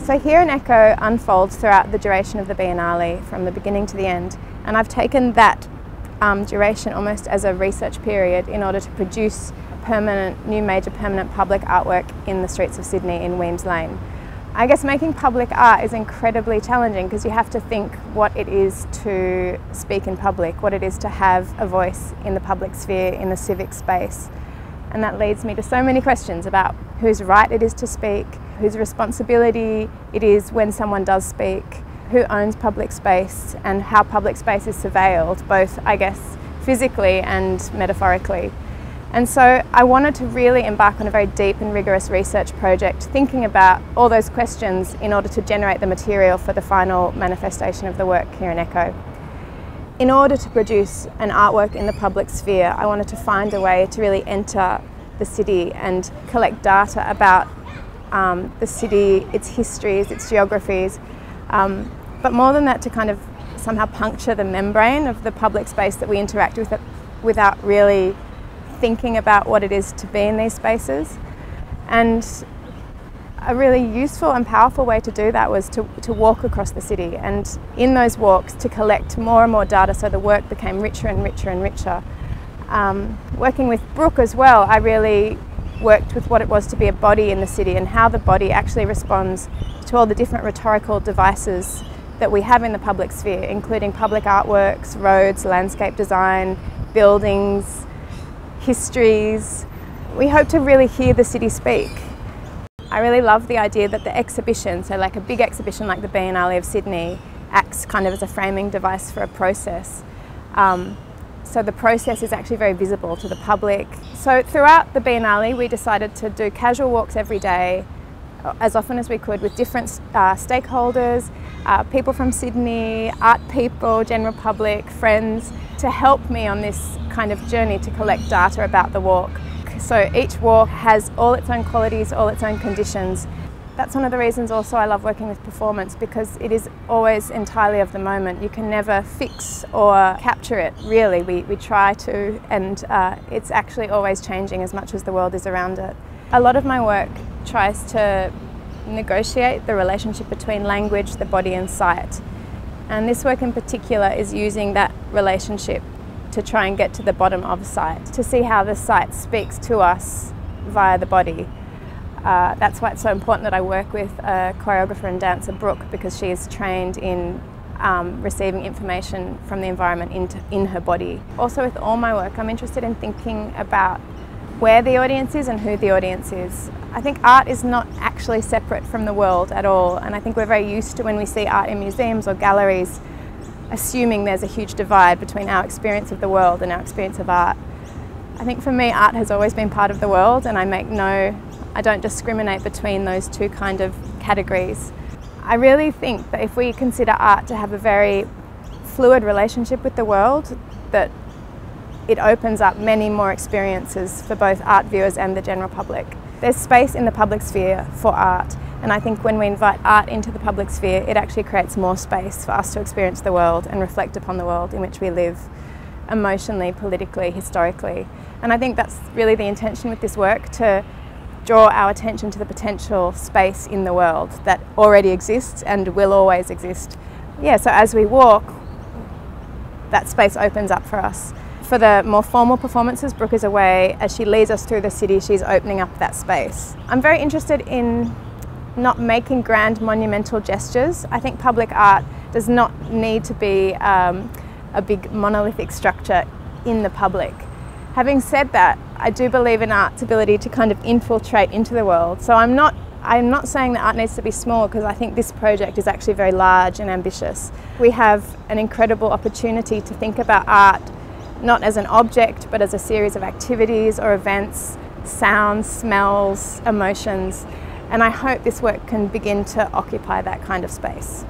So Here in Echo unfolds throughout the duration of the Biennale, from the beginning to the end, and I've taken that duration almost as a research period in order to produce new major permanent public artwork in the streets of Sydney in Weems Lane. I guess making public art is incredibly challenging because you have to think what it is to speak in public, what it is to have a voice in the public sphere, in the civic space. And that leads me to so many questions about whose right it is to speak, whose responsibility it is when someone does speak, who owns public space, and how public space is surveilled, both, I guess, physically and metaphorically. And so I wanted to really embark on a very deep and rigorous research project, thinking about all those questions in order to generate the material for the final manifestation of the work here in Echo. In order to produce an artwork in the public sphere, I wanted to find a way to really enter the city and collect data about the city, its histories, its geographies, but more than that, to kind of somehow puncture the membrane of the public space that we interact with without really thinking about what it is to be in these spaces. And a really useful and powerful way to do that was to walk across the city, and in those walks to collect more and more data, so the work became richer and richer and richer. Working with Brooke as well, I really worked with what it was to be a body in the city and how the body actually responds to all the different rhetorical devices that we have in the public sphere, including public artworks, roads, landscape design, buildings, histories. We hope to really hear the city speak. I really love the idea that the exhibition, so like a big exhibition like the Biennale of Sydney, acts kind of as a framing device for a process. So the process is actually very visible to the public. So throughout the Biennale, we decided to do casual walks every day, as often as we could, with different stakeholders, people from Sydney, art people, general public, friends, to help me on this kind of journey to collect data about the walk. So each walk has all its own qualities, all its own conditions. That's one of the reasons also I love working with performance, because it is always entirely of the moment. You can never fix or capture it, really. We try to, and it's actually always changing as much as the world is around it. A lot of my work tries to negotiate the relationship between language, the body and sight. And this work in particular is using that relationship to try and get to the bottom of sight, to see how the sight speaks to us via the body. That's why it's so important that I work with a choreographer and dancer, Brooke, because she is trained in receiving information from the environment in her body. Also with all my work, I'm interested in thinking about where the audience is and who the audience is. I think art is not actually separate from the world at all, and I think we're very used to, when we see art in museums or galleries, assuming there's a huge divide between our experience of the world and our experience of art. I think for me, art has always been part of the world, and I don't discriminate between those two kind of categories. I really think that if we consider art to have a very fluid relationship with the world, that it opens up many more experiences for both art viewers and the general public. There's space in the public sphere for art, and I think when we invite art into the public sphere, it actually creates more space for us to experience the world and reflect upon the world in which we live, emotionally, politically, historically. And I think that's really the intention with this work, to draw our attention to the potential space in the world that already exists and will always exist. Yeah, so as we walk, that space opens up for us. For the more formal performances, Brooke is away. As she leads us through the city, she's opening up that space. I'm very interested in not making grand monumental gestures. I think public art does not need to be a big monolithic structure in the public. Having said that, I do believe in art's ability to kind of infiltrate into the world. So I'm not saying that art needs to be small, because I think this project is actually very large and ambitious. We have an incredible opportunity to think about art not as an object, but as a series of activities or events, sounds, smells, emotions. And I hope this work can begin to occupy that kind of space.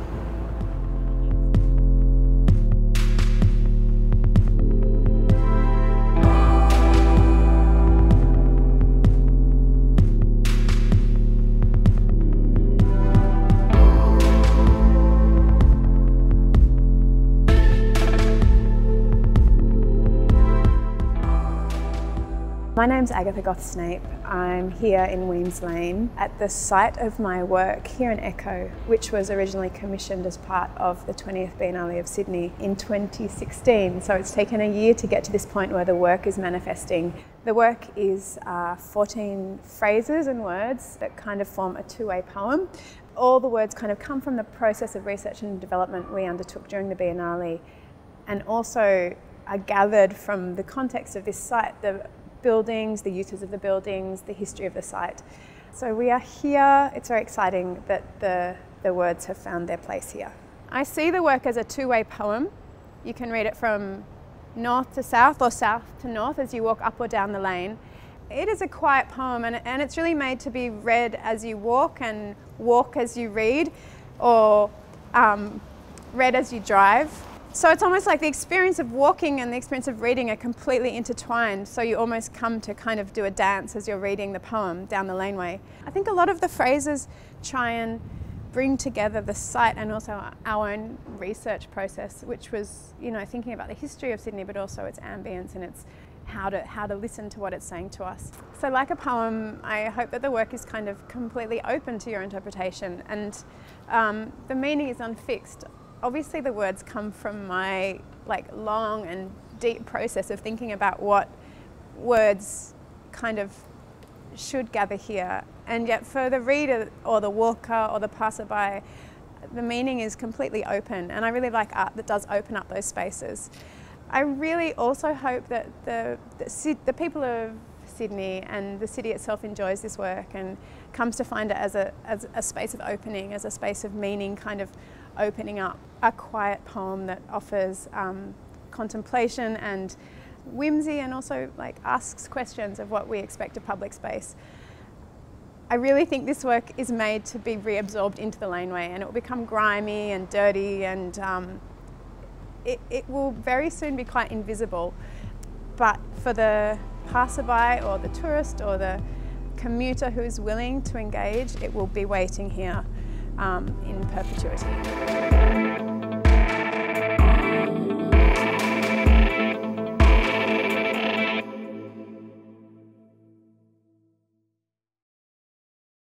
My name's Agatha Goth-Snape. I'm here in Weems Lane at the site of my work here in Echo, which was originally commissioned as part of the 20th Biennale of Sydney in 2016. So it's taken a year to get to this point where the work is manifesting. The work is 14 phrases and words that kind of form a two-way poem. All the words kind of come from the process of research and development we undertook during the Biennale, and also are gathered from the context of this site, the buildings, the uses of the buildings, the history of the site. So we are here. It's very exciting that the words have found their place here. I see the work as a two-way poem. You can read it from north to south or south to north as you walk up or down the lane. It is a quiet poem, and it's really made to be read as you walk and walk as you read, or read as you drive. So it's almost like the experience of walking and the experience of reading are completely intertwined, so you almost come to kind of do a dance as you're reading the poem down the laneway. I think a lot of the phrases try and bring together the site and also our own research process, which was, you know, thinking about the history of Sydney, but also its ambience and its how to listen to what it's saying to us. So like a poem, I hope that the work is kind of completely open to your interpretation, and the meaning is unfixed. Obviously the words come from my long and deep process of thinking about what words kind of should gather here, and yet for the reader or the walker or the passerby, the meaning is completely open, and I really like art that does open up those spaces. I really also hope that the people of Sydney and the city itself enjoys this work and comes to find it as a space of opening, as a space of meaning, kind of opening up. A quiet poem that offers contemplation and whimsy, and also asks questions of what we expect of public space. I really think this work is made to be reabsorbed into the laneway, and it will become grimy and dirty, and it will very soon be quite invisible. But for the passerby or the tourist or the commuter who is willing to engage, it will be waiting here in perpetuity.